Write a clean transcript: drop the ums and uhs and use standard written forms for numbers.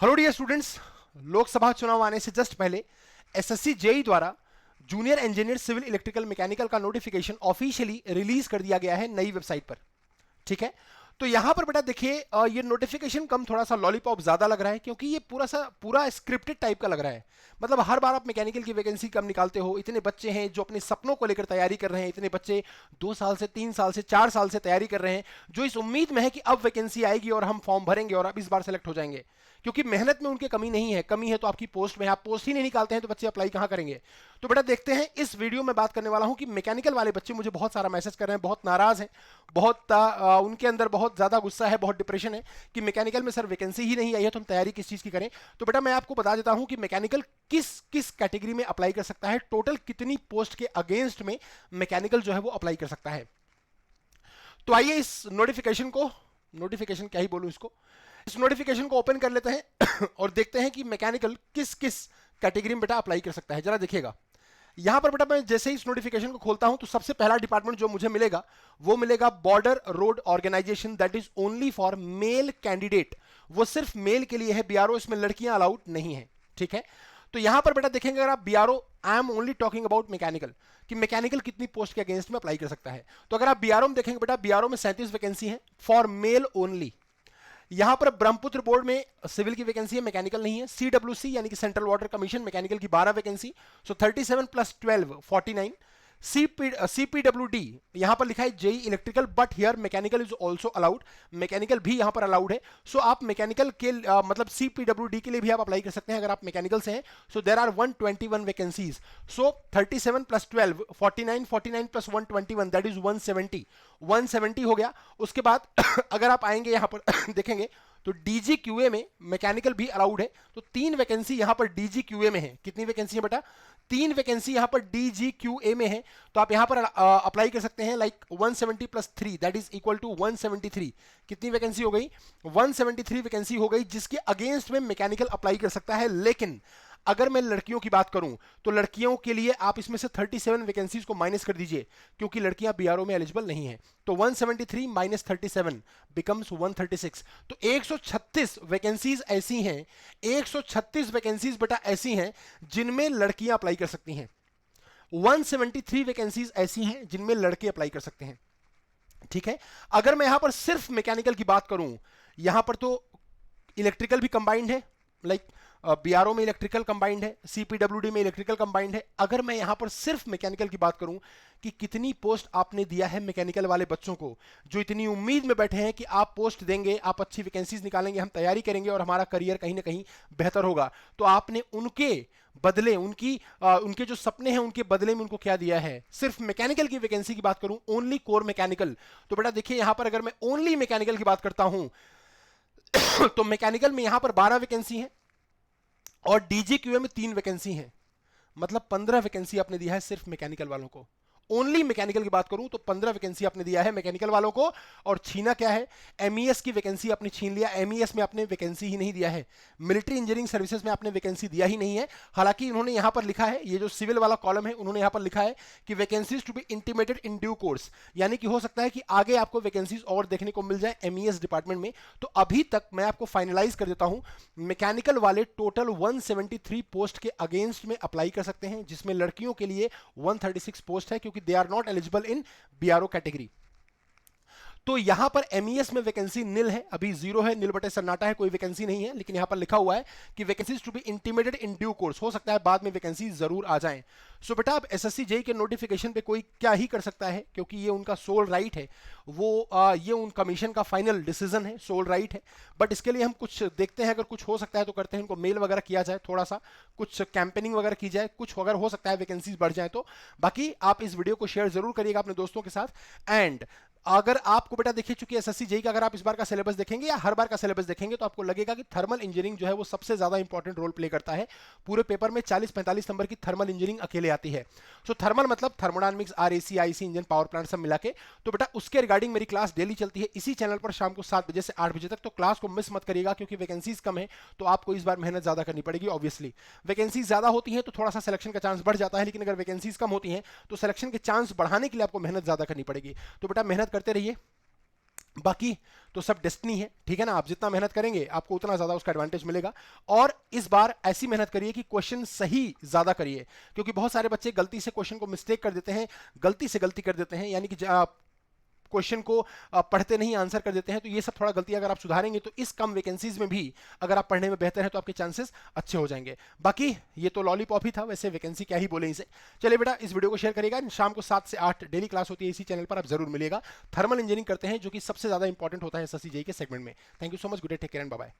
Hello dear students, Lok Sabha चुनाव आने से जस्ट पहले एसएससी जेई द्वारा junior engineer civil electrical mechanical का नोटिफिकेशन ऑफिशियली रिलीज कर दिया गया है नई वेबसाइट पर। ठीक है, तो यहां पर बेटा देखिए, ये नोटिफिकेशन कम थोड़ा सा लॉलीपॉप ज्यादा लग रहा है क्योंकि ये पूरा स्क्रिप्टेड टाइप का लग रहा है। मतलब हर बार आप मैकेनिकल की वैकेंसी कम निकालते हो, इतने बच्चे हैं जो अपने सपनों को लेकर तैयारी कर रहे हैं, इतने बच्चे 2 साल से 3 साल से 4 साल से तैयारी कर रहे हैं, जो इस उम्मीद में है कि अब वैकेंसी आएगी और हम फॉर्म भरेंगे और अब इस बार सेलेक्ट हो जाएंगे। क्योंकि मेहनत में उनके कमी नहीं है, कमी है तो आपकी पोस्ट में। आप पोस्ट ही नहीं निकालते हैं तो बच्चे अप्लाई कहां करेंगे। तो बेटा देखते हैं, इस वीडियो में बात करने वाला हूं कि मैकेनिकल वाले बच्चे मुझे बहुत सारा मैसेज कर रहे हैं, बहुत नाराज हैं, बहुत उनके अंदर बहुत ज्यादा गुस्सा है, बहुत डिप्रेशन है कि मैकेनिकल में सर वैकेंसी ही नहीं आई है तो हम तैयारी किस चीज की करें। तो बेटा मैं आपको बता देता हूं कि मैकेनिकल किस किस कैटेगरी में अप्लाई कर सकता है, टोटल कितनी पोस्ट के अगेंस्ट में मैकेनिकल जो है वो अप्लाई कर सकता है। तो आइए इस नोटिफिकेशन क्या ही बोलूं इसको, इस नोटिफिकेशन को ओपन कर लेते हैं और देखते हैं कि मैकेनिकल किस किस कैटेगरी में बेटा अप्लाई कर सकता है। जरा देखिएगा, यहां पर बेटा मैं जैसे ही इस नोटिफिकेशन को खोलता हूं तो सबसे पहला डिपार्टमेंट जो मुझे मिलेगा वो मिलेगा border road organisation, that is only for male candidate. वो सिर्फ मेल के लिए है, बीआरओ इसमें लड़कियां अलाउड नहीं है। ठीक है, तो यहां पर बेटा देखेंगे, अगर आप BRO, I am only talking about mechanical, कि मैकेनिकल कितनी पोस्ट के अगेंस्ट में अप्लाई कर सकता है। तो अगर आप बीआरओ में देखेंगे बेटा, बीआरओ में 37 वैकेंसी है फॉर मेल ओनली। यहां पर ब्रह्मपुत्र बोर्ड में सिविल की वैकेंसी है, मैकेनिकल नहीं है। सीडब्ल्यूसी यानी कि सेंट्रल वाटर कमीशन, मैकेनिकल की 12 वैकेंसी, सो 37 प्लस 12 49। सीपीडब्ल्यूडी यहां पर लिखा है JE electrical, but here mechanical is also allowed, mechanical भी यहां पर अलाउड है। सो आप मैकेनिकल के मतलब सीपीडब्ल्यूडी के लिए भी आप अप्लाई कर सकते हैं अगर आप मैकेनिकल से हैं। So there are 121 vacancies, so 37 plus 12 49, 49 plus 121 that is 170, 170 हो गया। उसके बाद अगर आप आएंगे यहां पर देखेंगे तो डीजी क्यूए में मैकेनिकल भी अलाउड है, तो 3 वैकेंसी यहां पर डीजी क्यूए में है। कितनी वैकेंसी है बेटा? 3 वैकेंसी यहां पर डीजी क्यूए में है, तो आप यहां पर अप्लाई कर सकते हैं। Like 170 plus 3 that is equal to 173। कितनी वैकेंसी हो गई? 173 वैकेंसी हो गई, जिसके अगेंस्ट में मैकेनिकल अप्लाई कर सकता है। लेकिन अगर मैं लड़कियों की बात करूं तो लड़कियों के लिए आप इसमें से 37 वैकेंसीज को माइनस कर दीजिए, क्योंकि लड़कियां बीआरओ में एलिजिबल नहीं है। तो 173 माइनस 37 बिकम्स 136। तो 136 वैकेंसीज ऐसी हैं, 136 वैकेंसीज बेटा ऐसी हैं जिनमें लड़कियां अप्लाई कर सकती हैं। 173 वैकेंसीज ऐसी हैं जिनमें लड़के अप्लाई कर सकते हैं। ठीक है, अगर मैं यहां पर सिर्फ मैकेनिकल की बात करूं, यहां पर तो इलेक्ट्रिकल भी कंबाइंड है, लाइक बीआरओ में इलेक्ट्रिकल कंबाइंड है, सीपीडब्ल्यूडी में इलेक्ट्रिकल कंबाइंड है। अगर मैं यहां पर सिर्फ मैकेनिकल की बात करूं कि कितनी पोस्ट आपने दिया है मैकेनिकल वाले बच्चों को, जो इतनी उम्मीद में बैठे हैं कि आप पोस्ट देंगे, आप अच्छी वैकेंसीज निकालेंगे, हम तैयारी करेंगे और हमारा करियर कहीं ना कहीं बेहतर होगा, तो आपने उनके बदले उनके जो सपने हैं उनके बदले में उनको क्या दिया है? सिर्फ मैकेनिकल की वैकेंसी की बात करूं, ओनली कोर मैकेनिकल, तो बेटा देखिए यहां पर अगर मैं ओनली मैकेनिकल की बात करता हूं तो मैकेनिकल में यहां पर 12 वैकेंसी है और डीजीक्यूए में 3 वैकेंसी हैं, मतलब 15 वैकेंसी आपने दिया है सिर्फ मैकेनिकल वालों को। ओनली मैकेनिकल की बात करूं तो 15 वैकेंसी आपने दिया है मैकेनिकल वालों को। और छीना क्या है? एमईएस की वैकेंसी आपने छीन लिया। एमईएस में आपने वैकेंसी ही नहीं दिया है, मिलिट्री इंजीनियरिंग सर्विसेज में आपने वैकेंसी दिया ही नहीं है। हालांकि उन्होंने यहां पर लिखा है, ये जो सिविल वाला कॉलम है उन्होंने यहां पर लिखा है कि vacancies to be intimated in due course, यानी कि हो सकता है कि आगे आपको वैकेंसीज और देखने को मिल जाए एमईएस डिपार्टमेंट में। तो अभी तक मैं आपको फाइनलाइज कर देता हूं, मैकेनिकल वाले टोटल 173 पोस्ट के अगेंस्ट में अप्लाई कर सकते हैं, जिसमें लड़कियों के लिए 136 पोस्ट है, क्योंकि they are not eligible in BRO category. तो यहां पर एमईएस में वैकेंसी निल है, अभी जीरो है, निल बटे सन्नाटा है, कोई वैकेंसी नहीं है। लेकिन यहां पर लिखा हुआ है कि vacancies to be intimated in due course, हो सकता है बाद में वैकेंसी जरूर आ जाएं। सो बेटा अब एसएससी जेई के नोटिफिकेशन पे कोई क्या ही कर सकता है, क्योंकि ये उनका सोल राइट है, वो ये उन कमीशन का फाइनल डिसीजन है, सोल राइट है। बट इसके लिए हम कुछ देखते हैं, अगर कुछ हो सकता है तो करते हैं, उनको मेल वगैरह किया जाए, थोड़ा सा कुछ कैंपेनिंग वगैरह की जाए, कुछ अगर हो सकता है वैकेंसीज बढ़ जाए तो। बाकी आप इस वीडियो को शेयर जरूर करिएगा अपने दोस्तों के साथ। एंड अगर आपको बेटा देखिए, चूंकि एसएससी जेई का अगर आप इस बार का सिलेबस देखेंगे या हर बार का सिलेबस देखेंगे तो आपको लगेगा कि थर्मल इंजीनियरिंग जो है वो सबसे ज्यादा इंपॉर्टेंट रोल प्ले करता है। पूरे पेपर में 40-45 नंबर की थर्मल इंजीनियरिंग अकेले आती है। सो थर्मल मतलब thermodynamics, RAC, IC, engine, power plant सब मिला के। तो बेटा उसके रिगार्डिंग मेरी क्लास डेली चलती है इसी चैनल पर शाम को 7 बजे से 8 बजे तक, तो क्लास को मिस मत करिएगा, क्योंकि वैकेंसीज कम है तो आपको इस बार मेहनत ज्यादा करनी पड़ेगी। ऑब्वियसली वैकेंसीज ज्यादा होती है तो थोड़ा सा सिलेक्शन का चांस बढ़ जाता है, लेकिन अगर वैकेंसीज कम होती है तो सिलेक्शन के चांस बढ़ाने के लिए आपको मेहनत ज्यादा करनी पड़ेगी। तो बेटा मेहनत करते रहिए, बाकी तो सब डेस्टिनी है, ठीक है ना। आप जितना मेहनत करेंगे आपको उतना ज्यादा उसका एडवांटेज मिलेगा। और इस बार ऐसी मेहनत करिए कि क्वेश्चन सही ज्यादा करिए, क्योंकि बहुत सारे बच्चे गलती से क्वेश्चन को मिस्टेक कर देते हैं, गलती से गलती कर देते हैं, यानी कि क्वेश्चन को पढ़ते नहीं आंसर कर देते हैं। तो ये सब थोड़ा गलती अगर आप सुधारेंगे तो इस कम वैकेंसीज में भी अगर आप पढ़ने में बेहतर है तो आपके चांसेस अच्छे हो जाएंगे। बाकी ये तो लॉलीपॉप ही था, वैसे वैकेंसी क्या ही बोले इसे। चलिए बेटा, इस वीडियो को शेयर करिएगा। शाम को 7 से 8 डेली क्लास होती है इसी चैनल पर, आप जरूर मिलेगा। थर्मल इंजीनियरिंग करते हैं जो कि सबसे ज्यादा इंपॉर्टेंट होता है एसएससी जेईई के सेगमेंट में। Thank you so much, good day, take care and bye bye.